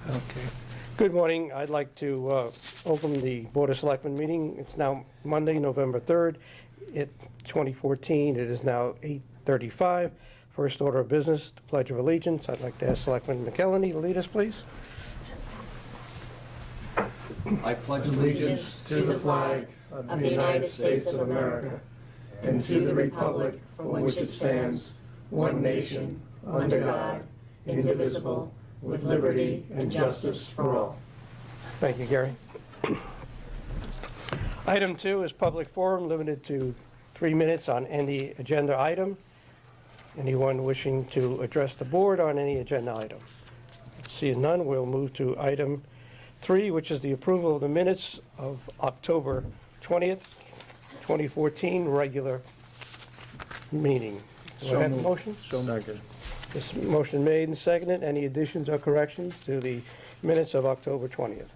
Okay. Good morning. I'd like to open the Board of Selectmen meeting. It's now Monday, November 3rd, 2014. It is now 8:35. First order of business, the Pledge of Allegiance. I'd like to ask Selectman McKelvey to lead us, please. I pledge allegiance to the flag of the United States of America and to the republic for which it stands, one nation, under God, indivisible, with liberty and justice for all. Thank you, Gary. Item 2 is public forum, limited to 3 minutes on any agenda item. Anyone wishing to address the board on any agenda item? Seeing none, we'll move to item 3, which is the approval of the minutes of October 20th, 2014, regular meeting. Do I have a motion? So moved. This motion made and seconded. Any additions or corrections to the minutes of October 20th?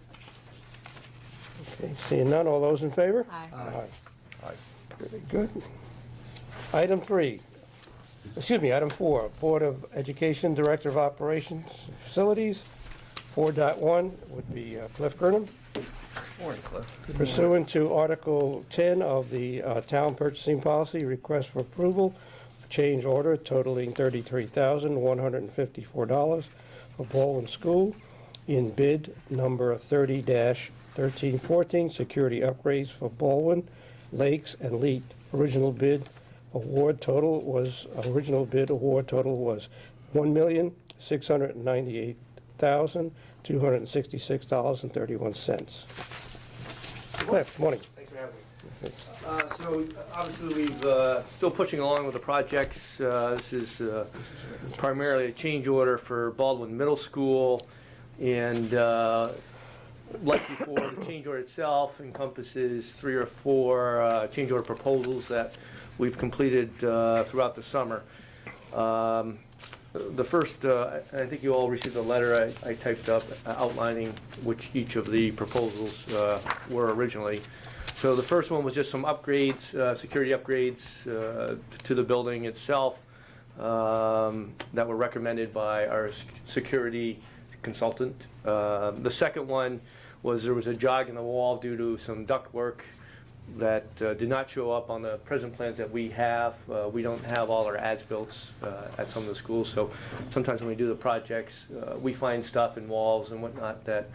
Okay, seeing none, all those in favor? Aye. Aye. Very good. Item 4, Board of Education Director of Operations and Facilities. 4.1 would be Cliff Gurnham. Morning, Cliff. Pursuant to Article 10 of the Town Purchasing Policy, request for approval of change order totaling $33,154 for Baldwin School in bid number 30-1314, security upgrades for Baldwin, Lakes, and Leet. Original bid award total was $1,698,266.31. Cliff, good morning. Thanks for having me. So obviously we've still pushing along with the projects. This is primarily a change order for Baldwin Middle School, and like before, the change order itself encompasses 3 or 4 change order proposals that we've completed throughout the summer. The first, I think you all received a letter I typed up outlining which each of the proposals were originally. So the first one was just some upgrades, security upgrades to the building itself that were recommended by our security consultant. The second one was there was a jog in the wall due to some duct work that did not show up on the present plans that we have. We don't have all our as-built at some of the schools, so sometimes when we do the projects, we find stuff in walls and whatnot that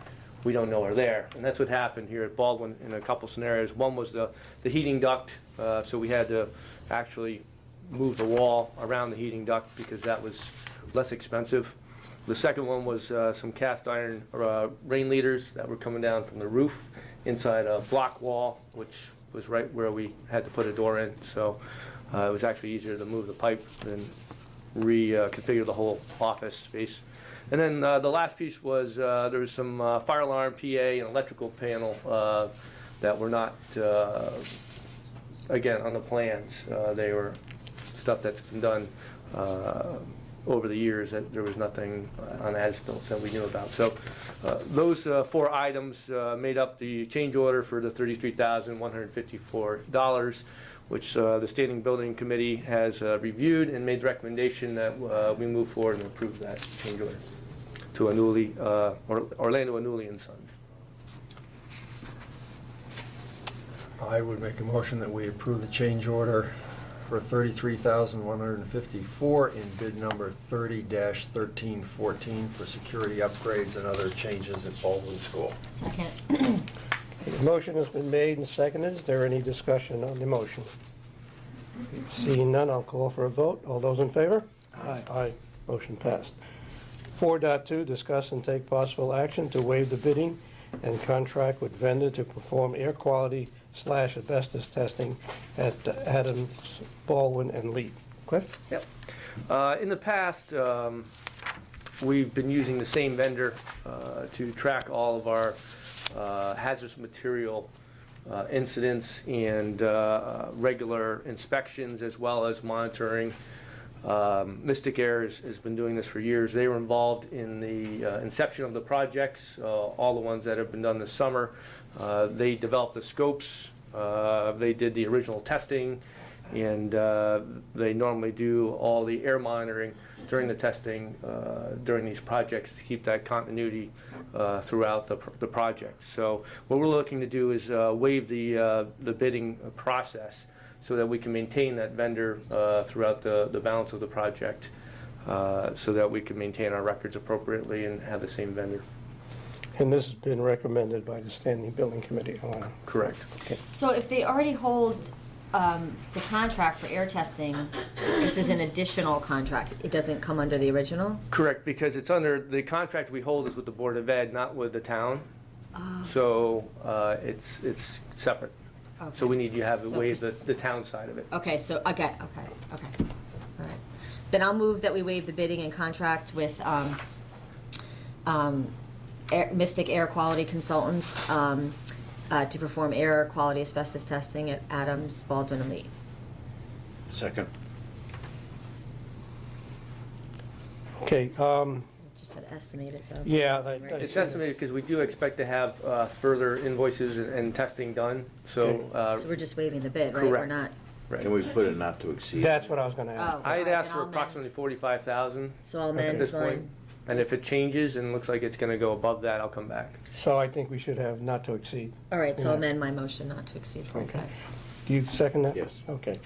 we don't know are there. And that's what happened here at Baldwin in a couple scenarios. One was the heating duct, so we had to actually move the wall around the heating duct because that was less expensive. The second one was some cast iron rain leaders that were coming down from the roof inside a block wall, which was right where we had to put a door in. So it was actually easier to move the pipe than reconfigure the whole office space. And then the last piece was there was some fire alarm, PA, and electrical panel that were not, again, on the plans. They were stuff that's been done over the years that there was nothing on as-built that we knew about. So those 4 items made up the change order for the $33,154, which the Standing Building Committee has reviewed and made the recommendation that we move forward and approve that change order to Orlando Anuli and Sons. I would make a motion that we approve the change order for $33,154 in bid number 30-1314 for security upgrades and other changes at Baldwin School. Second. The motion has been made and seconded. Is there any discussion on the motion? Seeing none, I'll call for a vote. All those in favor? Aye. Aye. Motion passed. 4.2, discuss and take possible action to waive the bidding and contract with vendor to perform air quality / asbestos testing at Adams, Baldwin, and Leet. Cliff? Yep. In the past, we've been using the same vendor to track all of our hazardous material incidents and regular inspections, as well as monitoring. Mystic Air has been doing this for years. They were involved in the inception of the projects, all the ones that have been done this summer. They developed the scopes, they did the original testing, And they normally do all the air monitoring during the testing, during these projects to keep that continuity throughout the project. So what we're looking to do is waive the bidding process so that we can maintain that vendor throughout the balance of the project, so that we can maintain our records appropriately and have the same vendor. And this has been recommended by the Standing Building Committee. I wanna- Correct. Okay. So if they already hold the contract for air testing, this is an additional contract. It doesn't come under the original? Correct, because it's under, the contract we hold is with the Board of Ed, not with the town. So it's separate. So we need you to have it So waive pers- the town side of it. Okay, so, okay. All right. Then I'll move that we waive the bidding and contract with Mystic Air Quality Consultants to perform air quality asbestos testing at Adams, Baldwin, and Lee. Second. Okay, It just said estimated, so. yeah. It's estimated because we do expect to have further invoices and testing done, so. So we're just waiving the bid, right? We're Correct. not, right. Can we put it not to exceed? That's what I was gonna oh. ask. I had all right, asked then for I'll approximately amend. 45,000 So I'll at amend this point. mine. And if it changes and looks like it's gonna go above that, I'll come back. So I think we should have not to exceed. All right, so Yeah. amend my motion not to exceed 45. Do you second that? Yes. Okay.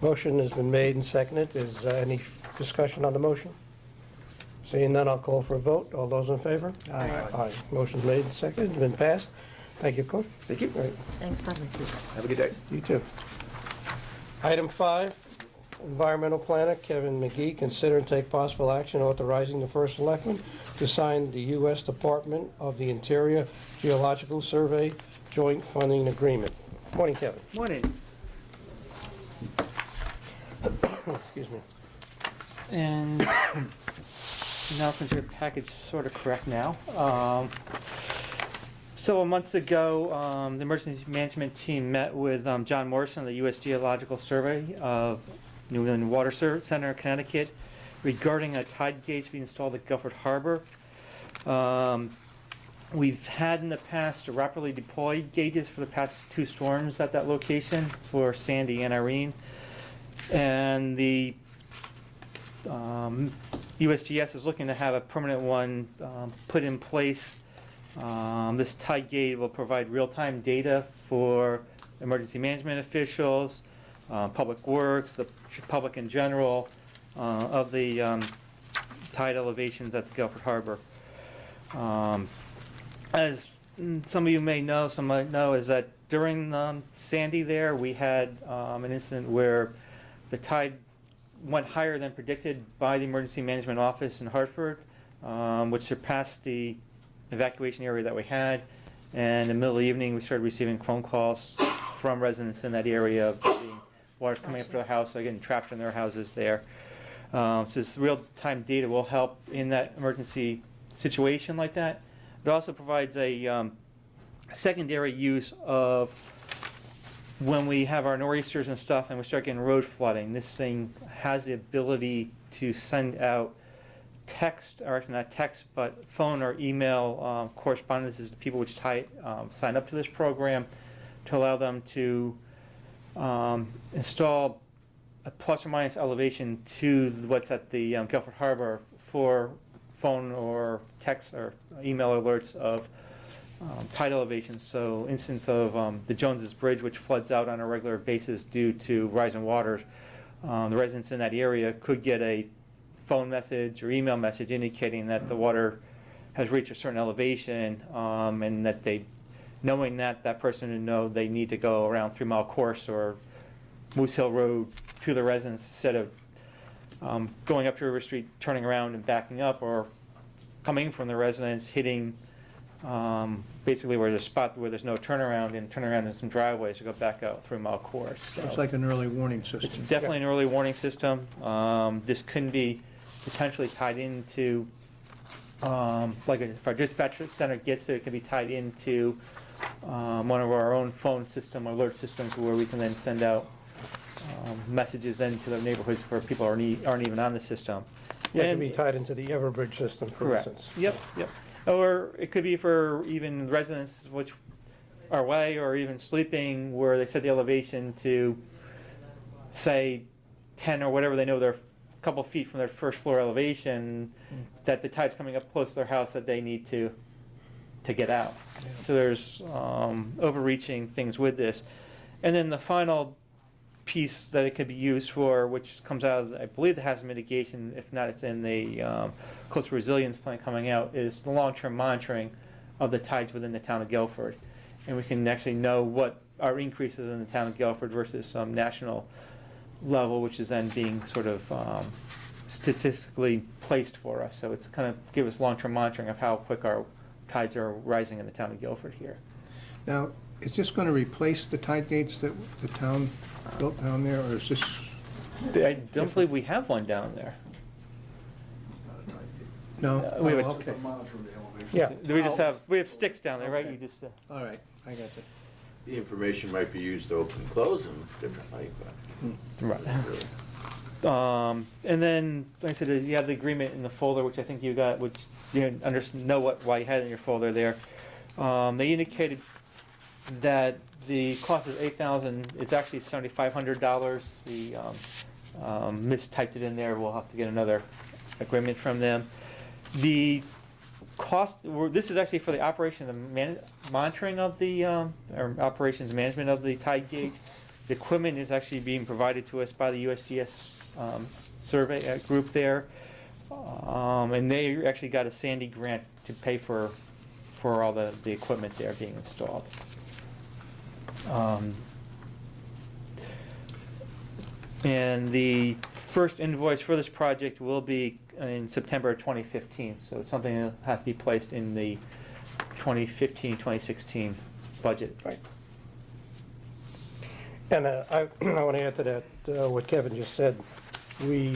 Motion has been made and seconded. Is any discussion on the motion? Seeing none, I'll call for a vote. All those in favor? Aye. Aye. Motion's made and seconded, been passed. Thank you, Cliff. Thank you. All right, Thanks, Bob. Have a good day. you too. Item 5, Environmental Planner Kevin McGee, consider and take possible action authorizing the first selectman to sign the U.S. Department of the Interior Geological Survey Joint Funding Agreement. Morning, Kevin. Morning. Excuse me. And now since your package is sort of correct now. Several months ago, the emergency management team met with John Morrison of the U.S. Geological Survey of New England Water Center, Connecticut, regarding a tide gauge being installed at Guilford Harbor. We've had in the past rapidly deployed gauges for the past 2 storms at that location for Sandy and Irene. And the USGS is looking to have a permanent one put in place. This tide gauge will provide real-time data for emergency management officials, public works, the public in general, of the tide elevations at the Guilford Harbor. As some of you may know, some might know, is that during Sandy there, we had an incident where the tide went higher than predicted by the Emergency Management Office in Hartford, which surpassed the evacuation area that we had. And in the middle of the evening, we started receiving phone calls from residents in that area of being water coming up to their house, they're getting trapped in their houses there. So this real-time data will help in that emergency situation like that. It also provides a secondary use of when we have our nor'easters and stuff and we start getting road flooding. This thing has the ability to send out text, or actually not text, but phone or email correspondences to people which sign up to this program to allow them to install a plus or minus elevation to what's at the Guilford Harbor for phone or text or email alerts of tide elevations. So instance of the Jones's Bridge, which floods out on a regular basis due to rising waters, the residents in that area could get a phone message or email message indicating that the water has reached a certain elevation, and that knowing that person would know they need to go around 3 Mile Course or Moose Hill Road to the residents instead of going up to River Street, turning around and backing up, or coming from the residents, hitting basically where there's a spot where there's no turnaround, and turn around in some driveways to go back out 3 Mile Course. So It's like an early warning it's system. definitely an early warning system. This can be potentially tied into, if our dispatch center gets it, it can be tied into one of our own phone system, alert systems, where we can then send out messages then to the neighborhoods where people aren't even on the system. Yeah, it can And- be tied into the Everbridge system, for Correct. instance. Yep. Or it could be for even residents which are away or even sleeping, where they set the elevation to say 10 or whatever, they know they're a couple feet from their first floor elevation, that the tide's coming up close to their house, that they need to get out. So there's overreaching things with this. And then the final piece that it could be used for, which comes out of, I believe, the hazard mitigation, if not, it's in the coastal resilience plan coming out, is the long-term monitoring of the tides within the town of Guilford. And we can actually know what our increases in the town of Guilford versus some national level, which is then being sort of statistically placed for us. So it's kind of give us long-term monitoring of how quick our tides are rising in the town of Guilford here. Now, is this going to replace the tide gates that the town built down there, or is this? I don't believe we have one down there. No? We have Oh, a- okay. Yeah. We have sticks down there, right? Okay. You just, All right, I got that. The information might be used to open and close them differently, but. right. And then, like I said, you have the agreement in the folder, which I think you got, which you know why you had in your folder there. They indicated that the cost is $8,000. It's actually $7,500. The mistyped it in there. We'll have to get another agreement from them. The cost. This is actually for the operation and monitoring of the or operations management of the tide gauge. The equipment is actually being provided to us by the USGS survey group there, and they actually got a Sandy grant to pay for all the equipment there being installed. And the first invoice for this project will be in September 2015, so it's something that will have to be placed in the 2015-2016 budget. Right. And I want to add to that, what Kevin just said. We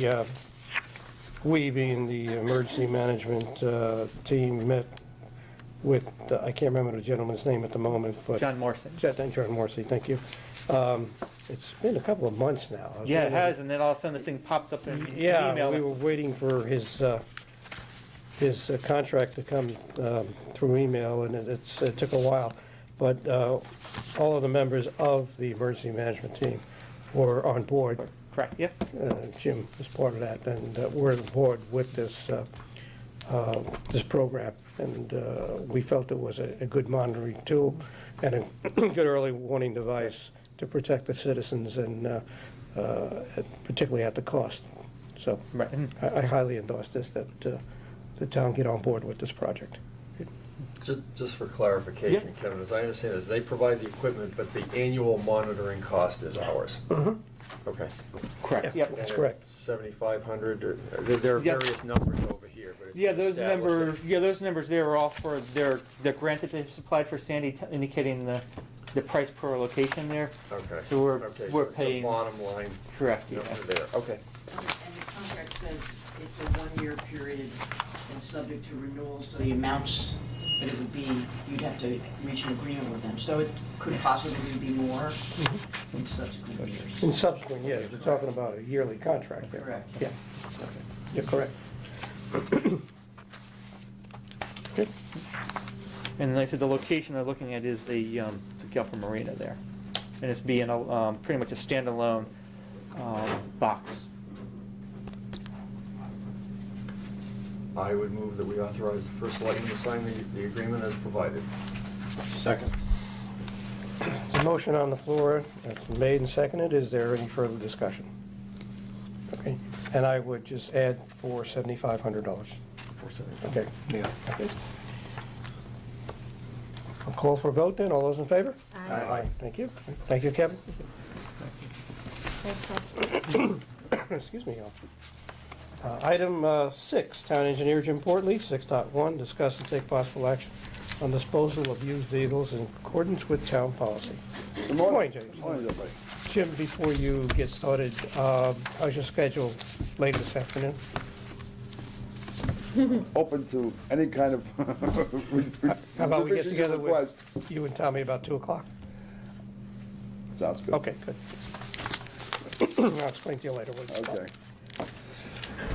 being the emergency management team met with, I can't remember the gentleman's name at the moment, but. John Morrison. John Morrissey, thank you. It's been a couple of months now. Yeah, it has, and then all of a sudden this thing popped up in an Yeah, email. we were waiting for his contract to come through email, and it took a while. But all of the members of the emergency management team were on board. Correct, yeah. Jim was part of that, and we're on board with this program. And we felt it was a good monitoring tool and a good early warning device to protect the citizens, and particularly at the cost. So Right. I highly endorse this, that the town get on board with this project. Just for clarification, Yeah. Kevin, as I understand it, they provide the equipment, but the annual monitoring cost is ours. Okay. Correct, yep. That's correct. 7,500, or, there are Yep. various numbers over here, but it's Yeah, been those established numbers. Yeah, those numbers there are all for their grant that they supplied for Sandy, indicating the price per location there. that- Okay. So we're it's the paying. bottom line Correct. number Yeah. there, okay. And the contract says it's a one-year period and subject to renewal, so the amounts, but it would be, you'd have to reach an agreement with them. So it could possibly be more in subsequent years. In subsequent years, we're talking about a yearly contract there. Correct. Yeah, you're correct. Good. And like I said, the location they're looking at is the Guilford Marina there, and it's being a pretty much a standalone box. I would move that we authorize the first selectman to sign the agreement as provided. Second. The motion on the floor, it's made and seconded. Is there any further discussion? Okay, and I would just add for $7,500. Okay. Yeah. Okay. I'll call for a vote then. All those in favor? Aye. Thank you. Thank you, Kevin. Thanks, Ted. Excuse me, y'all. Item 6, Town Engineer Jim Portley, 6.1, discuss and take possible action on disposal of used vehicles in accordance with town policy. Good morning, James. Morning, everybody. Jim, before you get started, how's your schedule later this afternoon? Open to any kind of How about we get revisions or together requests. with you and Tommy about 2 o'clock? Sounds good. Okay, good. I'll explain to you later. what it's about. Okay.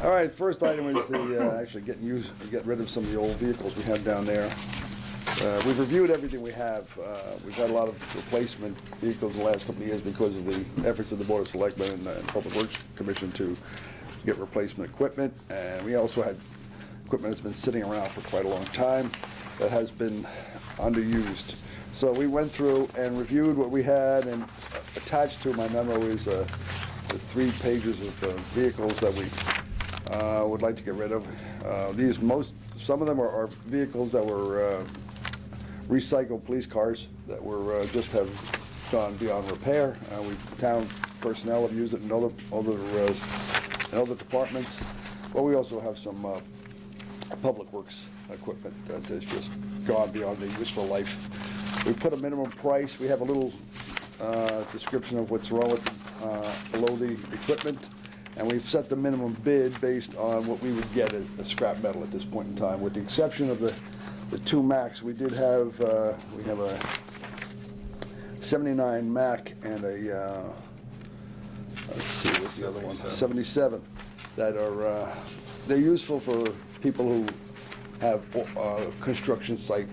All right, first item is the, actually get rid of some of the old vehicles we have down there. We've reviewed everything we have. We've had a lot of replacement vehicles in the last couple of years because of the efforts of the Board of Selectmen and Public Works Commission to get replacement equipment. And we also had equipment that's been sitting around for quite a long time that has been underused. So we went through and reviewed what we had, and attached to my memo is the 3 pages of vehicles that we would like to get rid of. Some of them are vehicles that were recycled police cars that were just have gone beyond repair. Town personnel have used it in other departments. But we also have some public works equipment that has just gone beyond the useful life. We put a minimum price. We have a little description of what's wrong with below the equipment, and we've set the minimum bid based on what we would get as scrap metal at this point in time. With the exception of the 2 Macs, we have a 79 Mac and a let's see, what's the other one? 77 that are they're useful for people who have construction site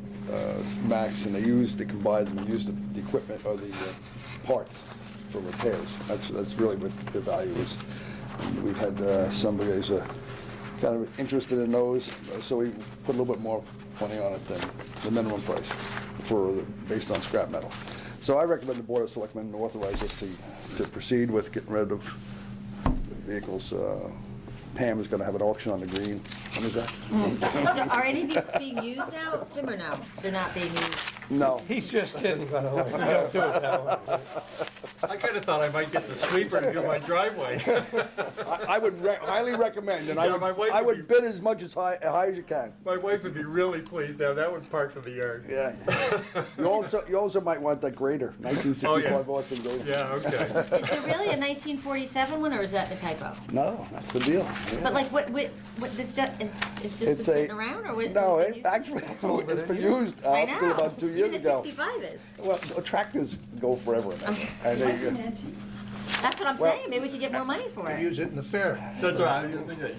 Macs, and they can buy them and use the equipment or the parts for repairs. That's really what the value is. And we've had somebody who's kind of interested in those, so we put a little bit more money on it than the minimum price based on scrap metal. So I recommend the Board of Selectmen authorize us to proceed with getting rid of vehicles. Pam is going to have an auction on the green. When is that? Are any of these being used now, Jim, or no? They're not being used? No. He's just kidding, by the way. We don't do it that way. I kind of thought I might get the sweeper to do my driveway. I would highly recommend, and Yeah, my wife I would would bid as much as high as you can. My wife would be really pleased to have that one parked in the yard. Yeah. You also might want that grader, 1965 Austin grader. Yeah, okay. Is there really a 1947 one, or is that the typo? No, that's the deal. Yeah. But like, what this just is it's just been sitting around, or what? No, is it used? actually it's been used I up know. to about 2 years Even the ago. 65 is. Well, tractors go forever, and they. That's what I'm Well- saying. Maybe we could get more money for it. Use it in the fair. That's right. I didn't think that.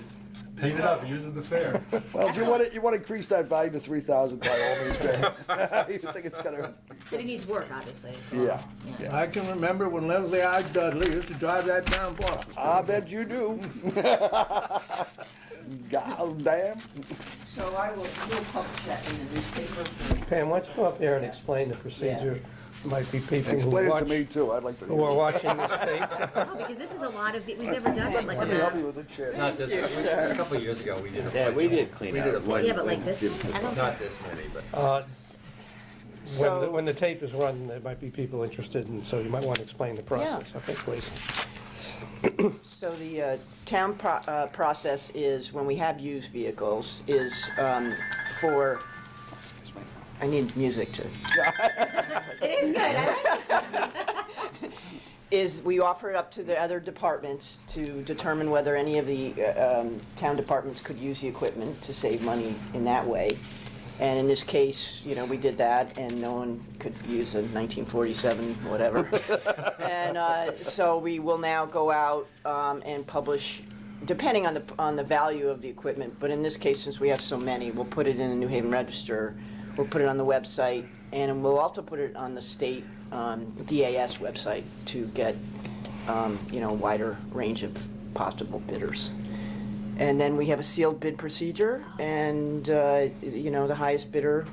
Paint it up, use it in the fair. Well, if you want to increase that value to 3,000, by all means, Graham. You think it's gonna? But it needs work, obviously. So, Yeah. I can remember when Leslie I. Dudley used to drive that down Boston. I bet you do. God damn. So we'll publish that in the newspaper. Pam, why don't you come up there and explain the procedure? Might be people Explain it to me too. I'd like to. who are watching this tape. Oh, because this is a lot of. We've never done it like Let me help you this. with the chair. Not this, a couple of years ago, we did a Yeah, bunch we of- did clean out. one- Yeah, but like this. I don't. Not this many, but When the tape is run, there might be people interested, and so you might want to explain the process. Okay, please. So the town process is, when we have used vehicles, is for, I need music to, It is good. I like it. is we offer it up to the other departments to determine whether any of the town departments could use the equipment to save money in that way. And in this case, we did that, and no one could use a 1947 whatever. And so we will now go out and publish, depending on the value of the equipment, but in this case, since we have so many, we'll put it in the New Haven Register, we'll put it on the website, and we'll also put it on the state DAS website to get a wider range of possible bidders. And then we have a sealed bid procedure, and, the highest bidder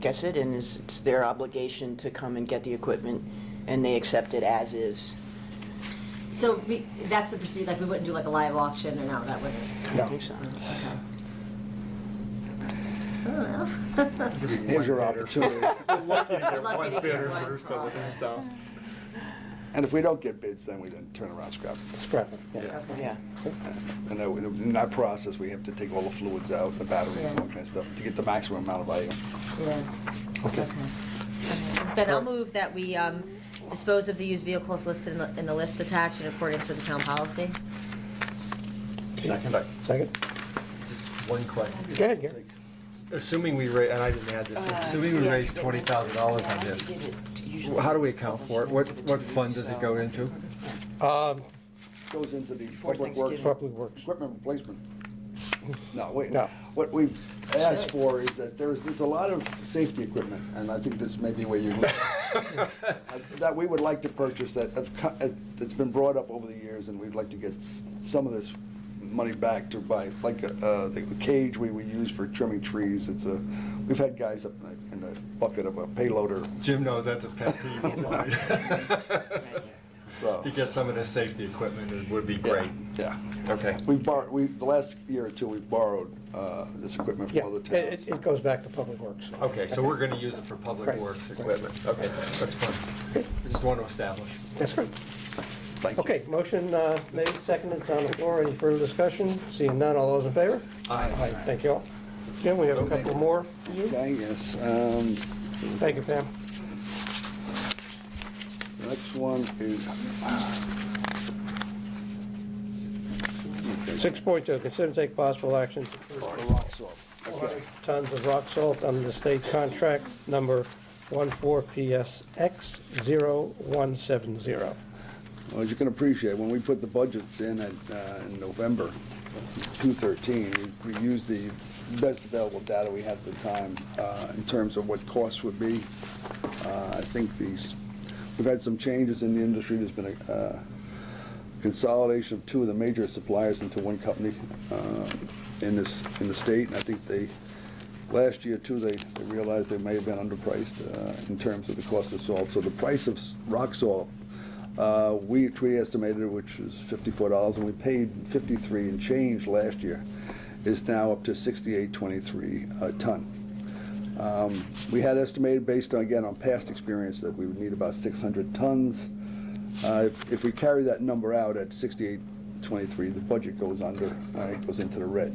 gets it, and it's their obligation to come and get the equipment, and they accept it as is. So that's the procedure. Like we wouldn't do like a live auction, or no, that wouldn't. I think so. Here's your opportunity. We're lucky to get Lucky one to get bidder one. for some of this stuff. And if we don't get bids, then we then turn around scrap. Scrap it. Yeah. Okay. Yeah. And in that process, we have to take all the fluids out, the batteries, and all kind of stuff, to get the maximum amount of value. Yeah. Okay. Then I'll move that we dispose of the used vehicles listed in the list attached in accordance with the town policy. Second. just one question. Go ahead, Gary. Assuming we raise, and I didn't add this, assuming we raise $20,000 on this, how do we account for it? What fund does it go into? Goes into the Before public works, Public Works. equipment replacement. No, wait. No. What we asked for is that there's a lot of safety equipment, and I think this may be where you that we would like to purchase that's been brought up over the years, and we'd like to get some of this money back to buy, like the cage we use for trimming trees. We've had guys up in the bucket of a payloader. Jim knows that's a pet peeve of mine. So, To get some of this safety equipment, it would be great. yeah. Okay. The last year or two, we've borrowed this equipment Yeah, from other towns. it goes back to Public Works. Okay, so we're gonna use it for public Right. works equipment. Okay, that's fine. I just want to establish. That's right. Thank you. Okay, motion made, seconded, it's on the floor. Any further discussion? Seeing none, all those in favor? Aye. Thank you all. Jim, we have a couple more for you. Okay, yes. Thank you, Pam. The next one is. 6.2, consider and take possible action to purchase The rock salt. 400 tons of rock salt under the state contract number 14PSX0170. Well, as you can appreciate, when we put the budgets in in November 2013, we used the best available data we had at the time in terms of what costs would be. I think we've had some changes in the industry. There's been a consolidation of two of the major suppliers into one company in the state. And I think last year too, they realized they may have been underpriced in terms of the cost of salt. So the price of rock salt, we estimated, which was $54, and we paid $53 and change last year, is now up to $68.23 a ton. We had estimated, based on, again, on past experience, that we would need about 600 tons. If we carry that number out at $68.23, the budget goes under, it goes into the red.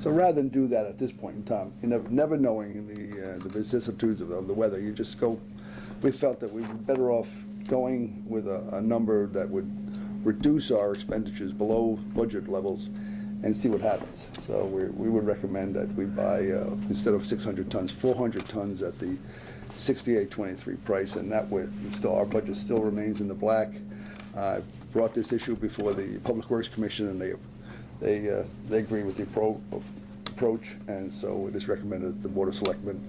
So rather than do that at this point in time, never knowing the vicissitudes of the weather, you just go. We felt that we were better off going with a number that would reduce our expenditures below budget levels and see what happens. So we would recommend that we buy, instead of 600 tons, 400 tons at the $68.23 price, and that way our budget still remains in the black. I brought this issue before the Public Works Commission, and they agree with the approach, and so it is recommended that the Board of Selectmen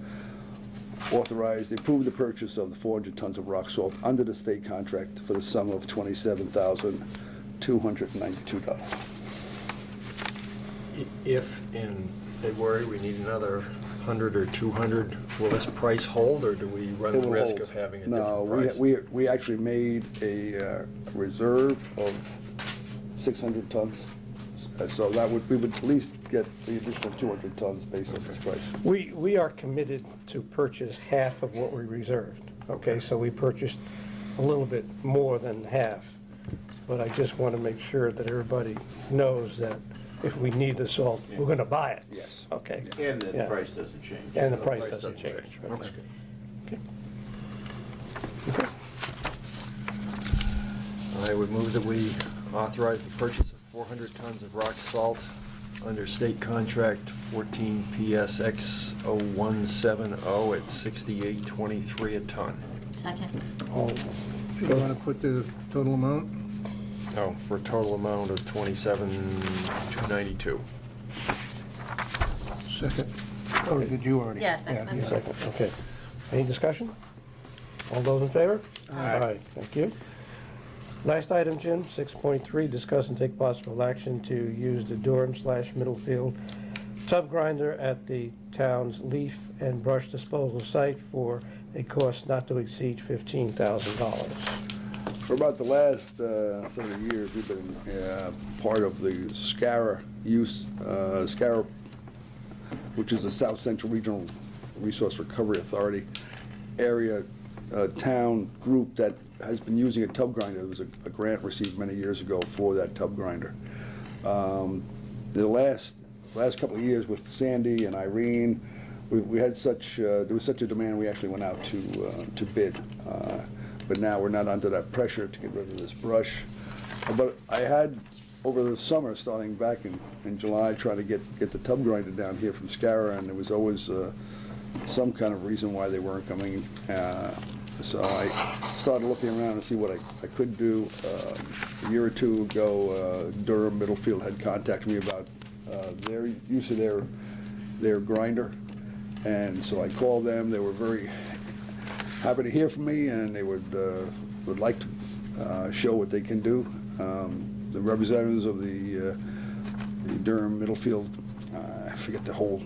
approve the purchase of the 400 tons of rock salt under the state contract for the sum of $27,292. If in February we need another 100 or 200, will this price hold, or do we run It the will risk hold. of having a No, different price? we actually made a reserve of 600 tons. So we would at least get the additional 200 tons based on this price. We are committed to purchase half of what we reserved, okay? So we purchased a little bit more than half. But I just want to make sure that everybody knows that if we need the salt, we're going to buy it. Yes. Okay? And the Yeah. price doesn't change. And the price doesn't change. Okay. Okay. I would move that we authorize the purchase of 400 tons of rock salt under state contract 14 PSX 0170 at $68.23 a ton. Second. You want to put the total amount? Oh, for a total amount of $27,292. Second. Or did you already? Yeah, second, you that's second, okay. Any discussion? All those in favor? Aye. Thank you. Last item, Jim, 6.3, discuss and take possible action to use the Durham/Middlefield tub grinder at the town's leaf and brush disposal site for a cost not to exceed $15,000. For about the last several years, we've been part of the SCARA SCARA, which is the South Central Regional Resource Recovery Authority area town group that has been using a tub grinder. There was a grant received many years ago for that tub grinder. The last couple of years with Sandy and Irene, we had there was such a demand, we actually went out to bid. But now we're not under that pressure to get rid of this brush. But I had, over the summer, starting back in July, trying to get the tub grinder down here from SCARA, and there was always some kind of reason why they weren't coming. So I started looking around to see what I could do. A year or two ago, Durham Middlefield had contacted me about their use of their their grinder. And so I called them, they were very happy to hear from me, and they would like to show what they can do. The representatives of the Durham Middlefield, I forget the whole,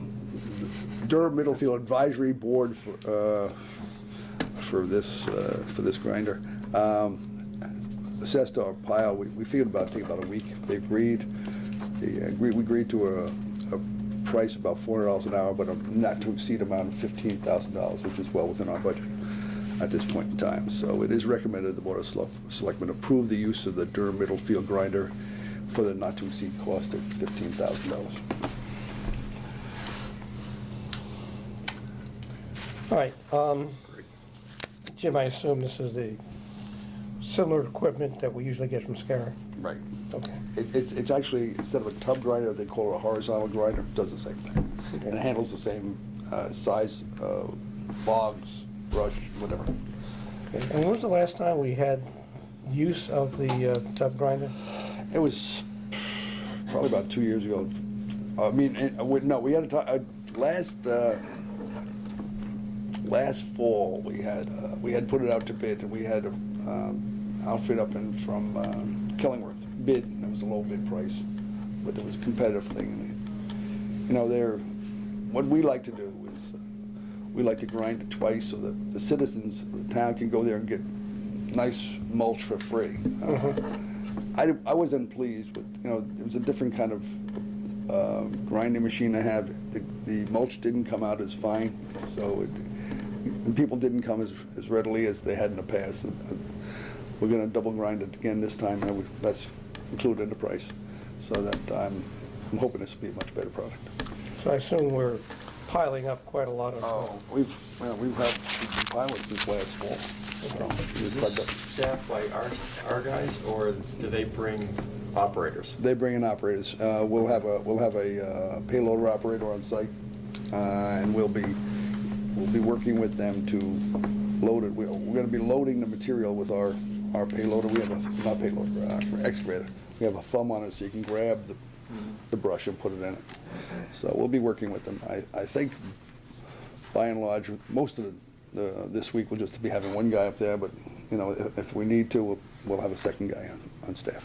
Durham Middlefield Advisory Board for this grinder. Assessed our pile, we figured about, take about a week. They agreed. We agreed to a price about $400 an hour, but a not to exceed amount of $15,000, which is well within our budget at this point in time. So it is recommended the Board of Selectmen approve the use of the Durham Middlefield grinder for the not to exceed cost of $15,000. All right, Jim, I assume this is the similar equipment that we usually get from SCARA? Right. Okay. It's actually, instead of a tub grinder, they call it a horizontal grinder. It does the same thing. And it handles the same size, logs, brush, whatever. Okay. And when was the last time we had use of the tub grinder? It was probably about 2 years ago. I mean, no, we had last fall, we had put it out to bid, and we had an outfit up in from Killingworth bid, and it was a low bid price, but it was a competitive thing. And, you know, what we like to do is we like to grind it twice so that the citizens of the town can go there and get nice mulch for free. I wasn't pleased with, you know, it was a different kind of grinding machine I had. The mulch didn't come out as fine, so and people didn't come as readily as they had in the past. We're going to double grind it again this time, and that's included in the price. So that I'm hoping this will be a much better product. So I assume we're piling up quite a lot of. We've been pilots since last fall. Is this staffed by our guys, or do they bring operators? They bring in operators. We'll have a payloader operator on site, and we'll be working with them to load it. We're going to be loading the material with our payloader. We have not payloader, excavator. We have a thumb on it, so you can grab the brush and put it in it. So we'll be working with them. I think, by and large, most of this week we'll just be having one guy up there, but you know, if we need to, we'll have a second guy on staff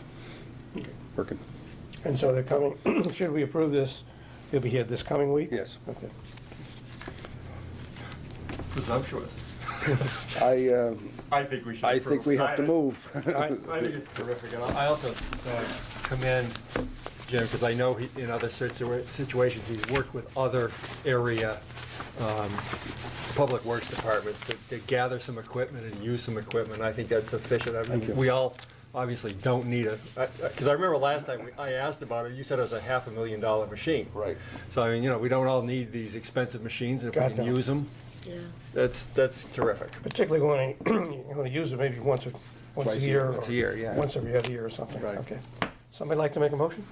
working. And so they're coming, should we approve this, he'll be here this coming week? Yes. Okay. Presumptuous. I think we should I think we have to move. I think it's terrific. And I also commend Jim, because I know in other situations, he's worked with other area public works departments to gather some equipment and use some equipment. I think that's sufficient. I mean, we all obviously don't need because I remember last time I asked about it, you said it was a $500,000 machine. Right. So, I mean, you know, we don't all need these expensive machines, and if we can use them, Yeah. that's terrific. Particularly when you want to use it maybe once a year. Once a year, yeah. Once every other year or something. Right. Okay. Somebody like to make a motion?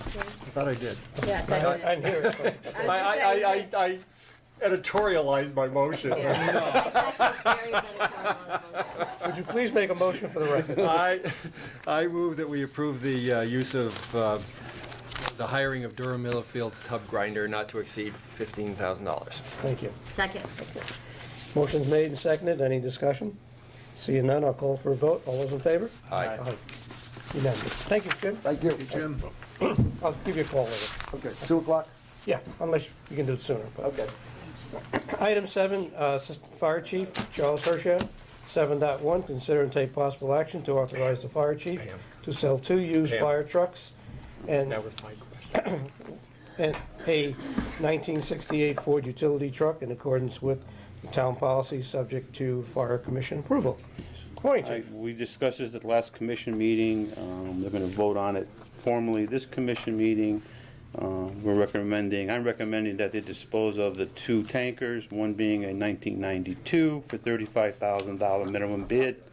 I thought I did. Yes, I I didn't hear it. but- I editorialized my motion. Would you please make a motion for the record? I move that we approve the use of the hiring of Durham Millifield's tub grinder not to exceed $15,000. Thank you. Second. Motion's made and seconded. Any discussion? Seeing none, I'll call for a vote. All those in favor? Aye. Unanimous. Thank you, Jim. Thank you. Jim? I'll give you a call later. Okay, 2 o'clock? Yeah, unless you can do it sooner. But. Okay. Item 7, Assistant Fire Chief Charles Hershaw. 7.1, consider and take possible action to authorize the fire chief Pam. to sell 2 used Pam. fire trucks and That was my question. and a 1968 Ford utility truck in accordance with the town policy, subject to fire commission approval. Morning, Chief. We discussed this at the last commission meeting. They're going to vote on it formally this commission meeting. I'm recommending that they dispose of the 2 tankers, one being a 1992 for $35,000 minimum bid,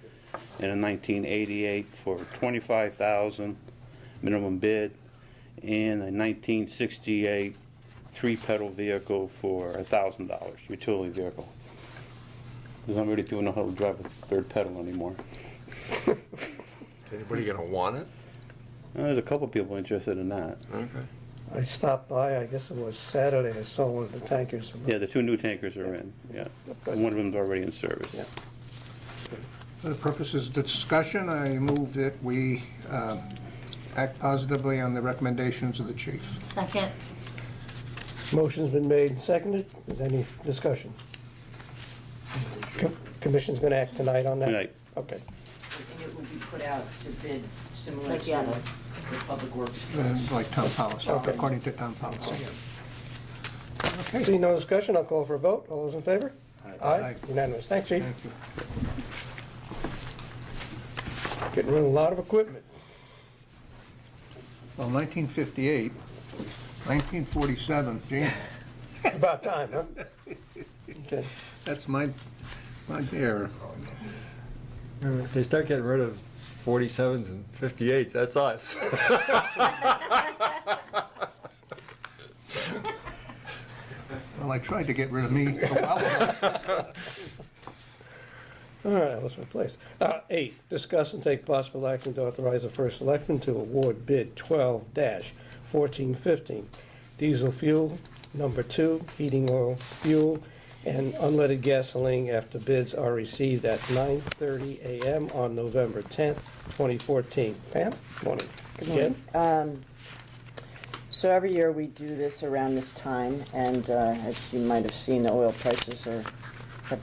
and a 1988 for $25,000 minimum bid, and a 1968 3-pedal vehicle for $1,000, utility vehicle. Because not many people know how to drive a 3rd pedal anymore. Is anybody gonna want it? There's a couple people interested in that. Okay. I stopped by, I guess it was Saturday, I saw one of the tankers. Yeah, the 2 new tankers are in, yeah. And one of them's already in service. Yeah. For the purposes of discussion, I move that we act positively on the recommendations of the chief. Second. Motion's been made and seconded. Is there any discussion? Commission's gonna act tonight on that? Tonight. Okay. And it will be put out to bid similar Like to the other. the public works. Like town policy, Okay. according to town policy. Okay. Seeing no discussion, I'll call for a vote. All those in favor? Aye. Unanimous. Thanks, chief. Thank you. Getting rid of a lot of equipment. Well, 1958, 1947, gee, About time, huh? Okay. that's my error. If they start getting rid of 47s and 58s, that's us. Well, I tried to get rid of me a while ago. All right, I lost my place. 8, discuss and take possible action to authorize the first selectman to award bid 12-1415, diesel fuel, number 2, heating oil, fuel, and unleaded gasoline after bids are received at 9:30 a.m. on November 10th, 2014. Pam, morning. Again? So every year we do this around this time, and as you might have seen, the oil prices have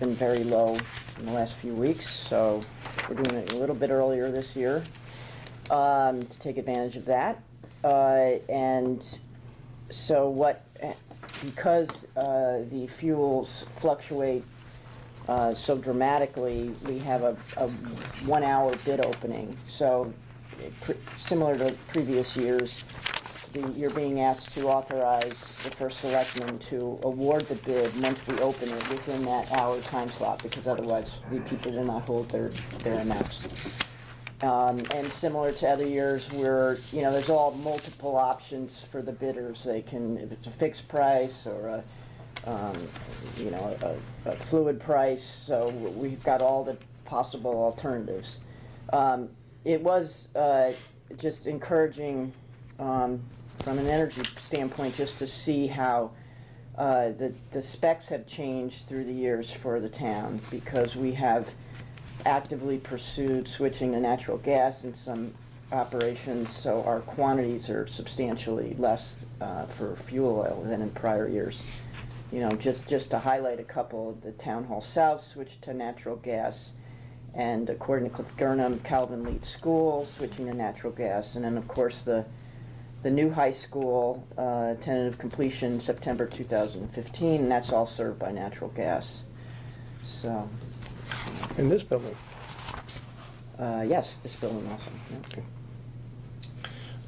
been very low in the last few weeks, so we're doing it a little bit earlier this year to take advantage of that. And so because the fuels fluctuate so dramatically, we have a 1-hour bid opening. So similar to previous years, you're being asked to authorize the first selectman to award the bid once we open it within that hour time slot, because otherwise the people will not hold their amounts. And similar to other years, there's all multiple options for the bidders. They can, if it's a fixed price or a fluid price, so we've got all the possible alternatives. It was just encouraging from an energy standpoint, just to see how the specs have changed through the years for the town, because we have actively pursued switching to natural gas in some operations, so our quantities are substantially less for fuel oil than in prior years. Just to highlight a couple, the Town Hall South switched to natural gas, and according to Cliff Gurnham, Calvin Leet School switching to natural gas, and then of course the new high school, tentative completion September 2015, and that's all served by natural gas. So, In this building? yes, this building also. Yeah. Okay.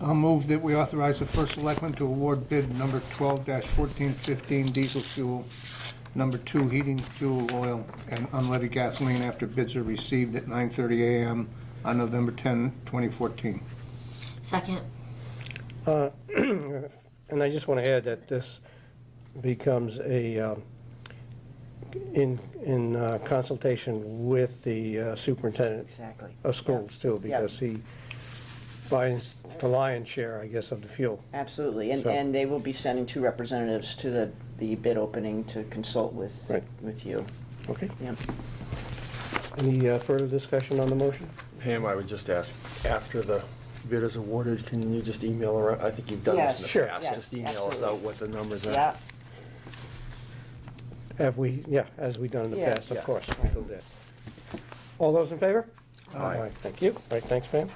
I'll move that we authorize the first selectman to award bid number 12-1415 diesel fuel, number 2 heating fuel oil, and unleaded gasoline after bids are received at 9:30 a.m. on November 10, 2014. Second. And I just want to add that this becomes in consultation with the superintendent Exactly. of schools too, because he buys the lion's share, I guess, of the fuel. Absolutely, and, So- and they will be sending 2 representatives to the bid opening to consult with, Right. with you. Okay. Yeah. Any further discussion on the motion? Pam, I would just ask, after the bid is awarded, can you just email around? I think you've done this Yes, in the sure. past. Yes, Just email us absolutely. out what the numbers are. Yeah, As we've done in the Yeah. past, of Yeah. course. We do that. All those in favor? Aye. Thank you. All right, thanks, Pam.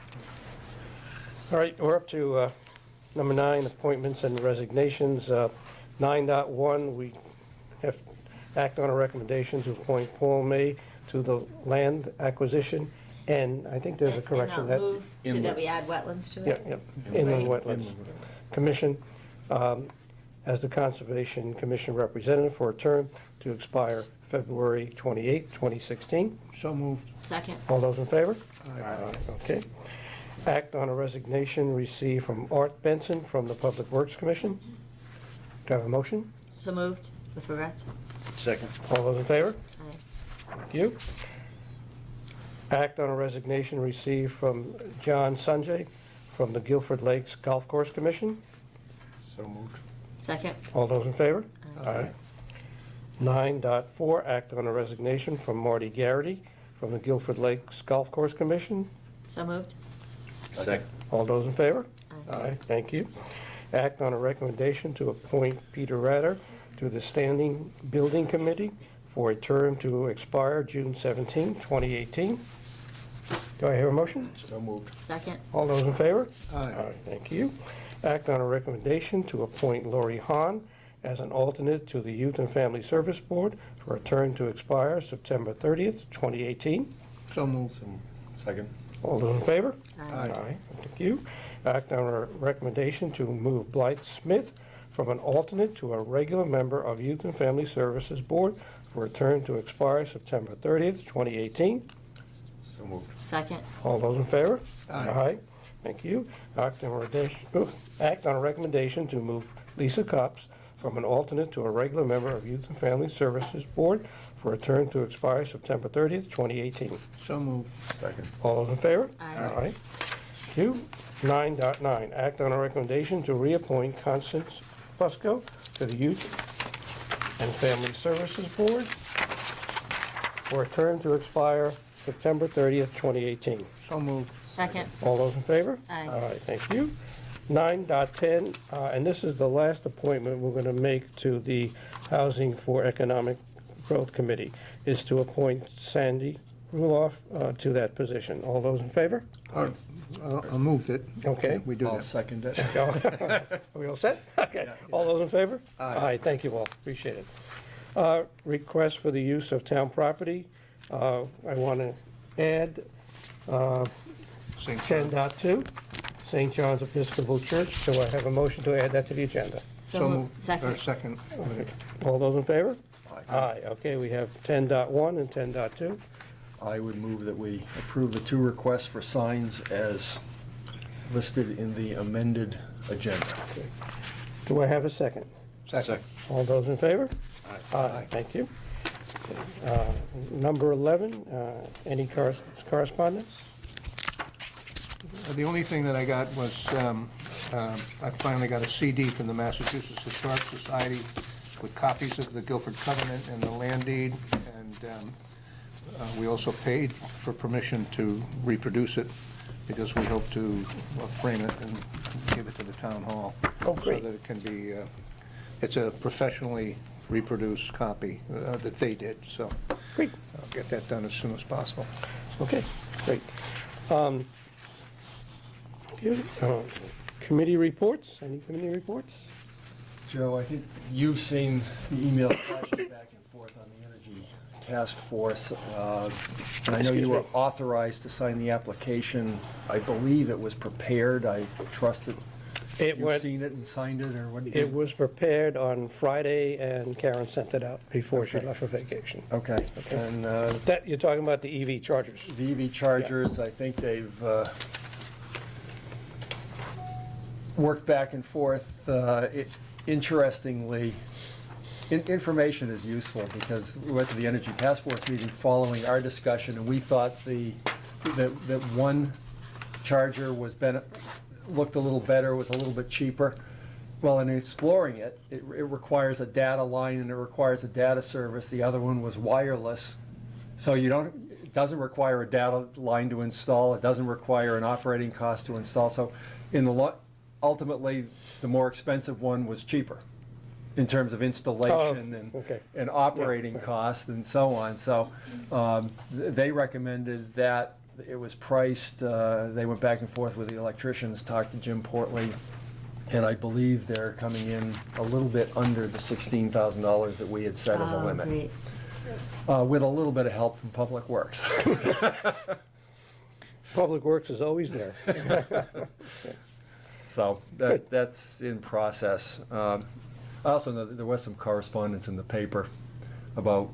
All right, we're up to number 9, appointments and resignations. 9.1, we have act on a recommendation to appoint Paul May to the land acquisition, and I think there's a correction And that. I'll move to that we add wetlands to Yeah, it. yeah, Inland Right. Wetlands Commission, as the Conservation Commission representative for a term to expire February 28, 2016. So moved. Second. All those in favor? Okay. Act on a resignation received from Art Benson from the Public Works Commission. Do I have a motion? So moved, with regrets. Second. All those in favor? Aye. Thank you. Act on a resignation received from John Sanjay from the Guilford Lakes Golf Course Commission. So moved. Second. All those in favor? Aye. 9.4, act on a resignation from Marty Garrity from the Guilford Lakes Golf Course Commission. So moved. Second. All those in favor? Aye. Thank you. Act on a recommendation to appoint Peter Ratter to the Standing Building Committee for a term to expire June 17, 2018. Do I hear a motion? So moved. Second. All those in favor? Aye. Thank you. Act on a recommendation to appoint Lori Hahn as an alternate to the Youth and Family Service Board for a term to expire September 30th, 2018. So moved. Second. All those in favor? Aye. Thank you. Act on a recommendation to move Blythe Smith from an alternate to a regular member of Youth and Family Services Board for a term to expire September 30th, 2018. So moved. Second. All those in favor? Aye. Thank you. Act on a recommendation to move Lisa Copps from an alternate to a regular member of Youth and Family Services Board for a term to expire September 30th, 2018. So moved. Second. All those in favor? Aye. Thank you. 9.9, act on a recommendation to reappoint Constance Fusco to the Youth and Family Services Board for a term to expire September 30th, 2018. So moved. Second. All those in favor? Aye. All right, thank you. 9.10, and this is the last appointment we're going to make to the Housing for Economic Growth Committee, is to appoint Sandy Ruloff to that position. All those in favor? I'll move it. Okay. We do I'll that. second it. Are we all set? Okay. All those in favor? Aye. Thank you all. Appreciate it. Request for the use of town property. I want to add 10.2, St. John's Episcopal Church. Do I have a motion to add that to the agenda? So moved. Second. Second. All those in favor? Aye. Okay, we have 10.1 and 10.2. I would move that we approve the two requests for signs as listed in the amended agenda. Do I have a second? Second. All those in favor? Aye. Thank you. Number 11, any correspondence? The only thing that I got was, I finally got a CD from the Massachusetts Historic Society with copies of the Guilford Covenant and the land deed, and we also paid for permission to reproduce it, because we hope to frame it and give it to the town hall. Oh, great. So that it can be, it's a professionally reproduced copy that they did, so Great. I'll get that done as soon as possible. Okay, great. Committee reports? Any committee reports? Joe, I think you've seen the email flashing back and forth on the Energy Task Force. And I know you were authorized to sign the application. I believe it was prepared. I trust that It you've went, seen it and signed it, or what? it was prepared on Friday, and Karen sent it out before she Okay. left for vacation. Okay. Okay. And That, you're talking about the EV chargers? the EV chargers, I think they've worked back and forth. Interestingly, information is useful, because we went to the Energy Task Force meeting following our discussion, and we thought that one charger was looked a little better, was a little bit cheaper. Well, in exploring it, it requires a data line and it requires a data service. The other one was wireless, so it doesn't require a data line to install. It doesn't require an operating cost to install. So, ultimately, the more expensive one was cheaper in terms of installation okay. and operating costs and so on. So they recommended that. It was priced, they went back and forth with the electricians, talked to Jim Portley, and I believe they're coming in a little bit under the $16,000 that we had set as a Oh, limit. great. With a little bit of help from Public Works. Public Works is always there. So that's in process. I also know that there was some correspondence in the paper about,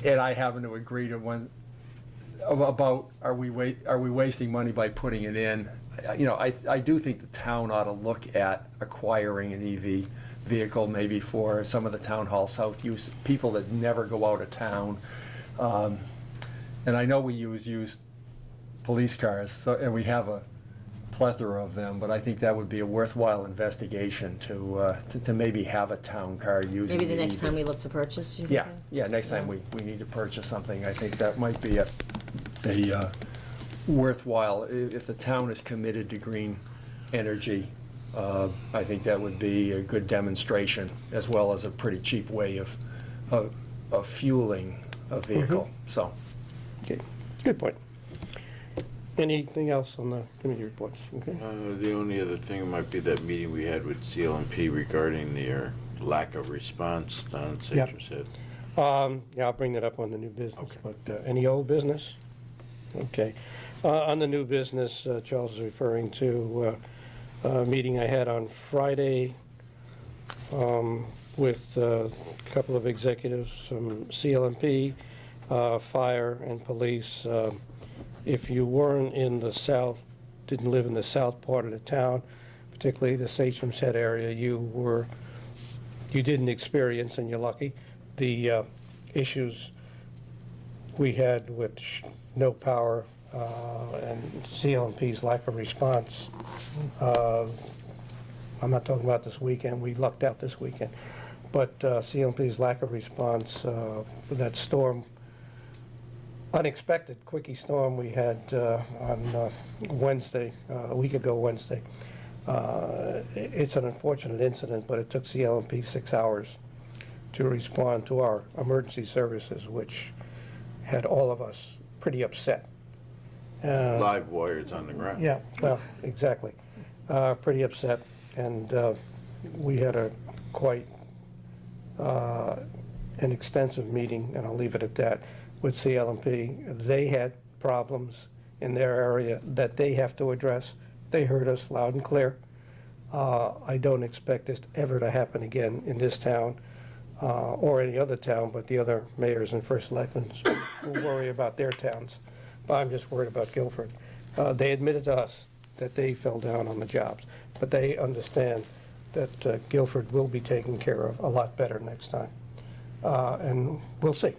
and I happen to agree to one, about are we wasting money by putting it in? I do think the town ought to look at acquiring an EV vehicle, maybe for some of the town hall south use, people that never go out of town. And I know we use used police cars, and we have plethora of them, but I think that would be a worthwhile investigation to maybe have a town car using Maybe the next EV. time we look to purchase, you Yeah, think? yeah, next time we need to purchase something, I think that might be a worthwhile, if the town is committed to green energy, I think that would be a good demonstration, as well as a pretty cheap way of fueling a vehicle, so. Okay, good point. Anything else on the committee reports? Okay. The only other thing might be that meeting we had with CLMP regarding their lack of response down at Yep. Satcham's Head. Yeah, I'll bring that up on the new business, but any old business? Okay. On the new business, Charles is referring to a meeting I had on Friday with a couple of executives from CLMP, fire, and police. If you weren't in the south, didn't live in the south part of the town, particularly the Satcham's Head area, you didn't experience, and you're lucky, the issues we had with no power and CLMP's lack of response. I'm not talking about this weekend, we lucked out this weekend, but CLMP's lack of response, that storm, unexpected quickie storm we had on Wednesday, a week ago Wednesday. It's an unfortunate incident, but it took CLMP 6 hours to respond to our emergency services, which had all of us pretty upset. Live wires on the ground. Yeah, well, exactly. Pretty upset, and we had a quite an extensive meeting, and I'll leave it at that, with CLMP. They had problems in their area that they have to address. They heard us loud and clear. I don't expect this ever to happen again in this town or any other town, but the other mayors and first selectmen will worry about their towns. But I'm just worried about Guilford. They admitted to us that they fell down on the jobs, but they understand that Guilford will be taken care of a lot better next time. And we'll see.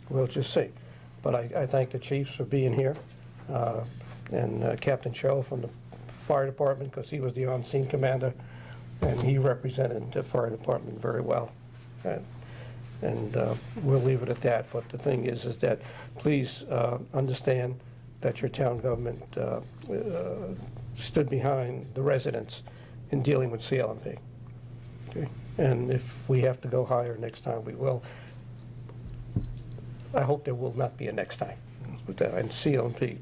We'll just see. But I thank the chiefs for being here, and Captain Cho from the fire department, because he was the on-scene commander, and he represented the fire department very well. And we'll leave it at that. But the thing is that please understand that your town government stood behind the residents in dealing with CLMP. Okay? And if we have to go higher next time, we will. I hope there will not be a next time. And CLMP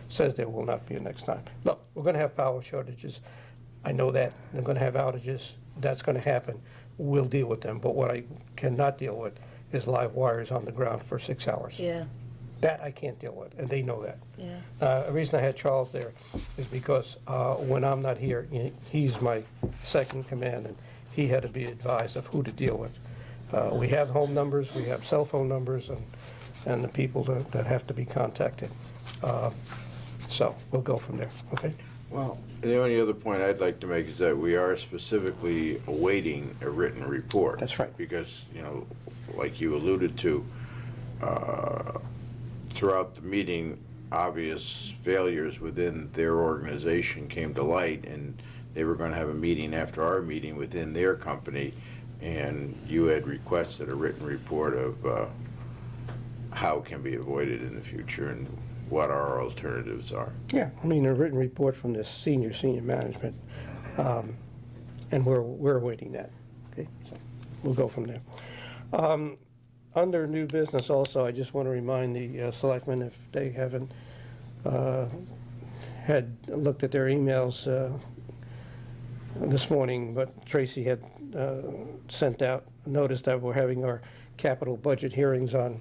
says there will not be a next time. Look, we're going to have power shortages. I know that. They're going to have outages. That's going to happen. We'll deal with them. But what I cannot deal with is live wires on the ground for 6 hours. Yeah, That I can't deal with, and they know that. yeah. The reason I had Charles there is because when I'm not here, he's my second command, and he had to be advised of who to deal with. We have home numbers, we have cell phone numbers, and the people that have to be contacted. So we'll go from there, okay? Well, the only other point I'd like to make is that we are specifically awaiting a written report. That's right. Because, like you alluded to, throughout the meeting, obvious failures within their organization came to light, and they were going to have a meeting after our meeting within their company, and you had requested a written report of how it can be avoided in the future and what our alternatives are. Yeah, I mean, a written report from the senior management, and we're awaiting that, okay? So we'll go from there. Under new business also, I just want to remind the selectmen, if they haven't had looked at their emails this morning, but Tracy had sent out a notice that we're having our capital budget hearings on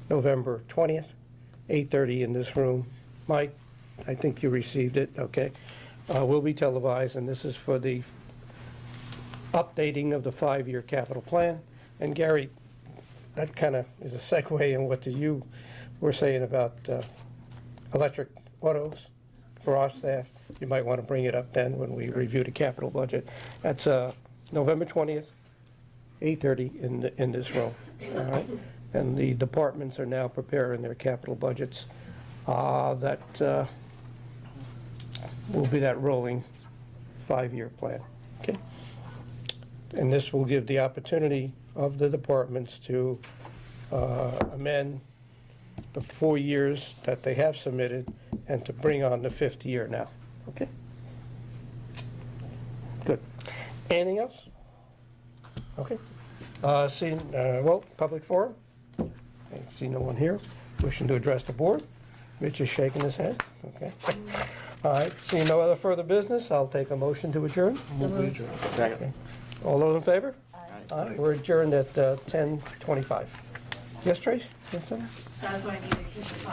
November 20th, 8:30 in this room. Mike, I think you received it, okay? Will be televised, and this is for the updating of the 5-year capital plan. And Gary, that kind of is a segue in what you were saying about electric autos for our staff. You might want to bring it up then when we review the capital budget. That's November 20th, 8:30 in this room, all right? And the departments are now preparing their capital budgets that will be that rolling 5-year plan, okay? And this will give the opportunity of the departments to amend the 4 years that they have submitted and to bring on the 5th year now, okay? Good. Anything else? Okay. Public forum? I see no one here wishing to address the board. Mitch is shaking his head, okay? All right, seeing no other further business, I'll take a motion to adjourn. So moved. Okay. All those in favor? Aye. We're adjourned at 10:25. Yes, Trace? Yes, sir? That's why I needed to kiss the